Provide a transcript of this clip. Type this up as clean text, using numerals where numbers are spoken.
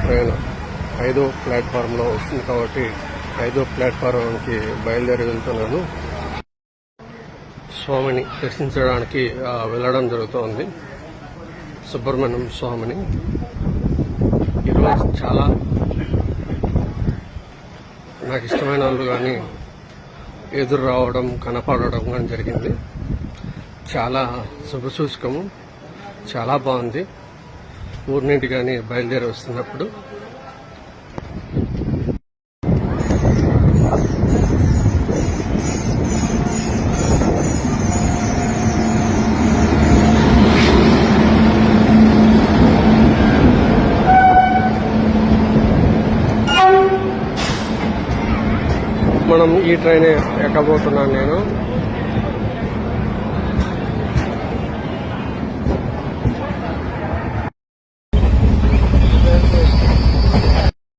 Train 5వ ప్లాట్ఫారంలో వస్తుంది కాబట్టి 5వ ప్లాట్ఫారంకి బయలుదేరి వెళ్తున్నాను. స్వామిని దర్శించడానికి వెళ్ళడం జరుగుతోంది. సుబ్రహ్మణ్యం స్వామిని ఈరోజు చాలా నాకు ఇష్టమైన వాళ్ళు కానీ ఎదురు రావడం కనపడడం కానీ జరిగింది. చాలా శుభసూచకము, చాలా బాగుంది. ఊరి నుండి కానీ బయలుదేరి వస్తున్నప్పుడు మనం ఈ ట్రైన్ ఎక్కబోతున్నాను నేను.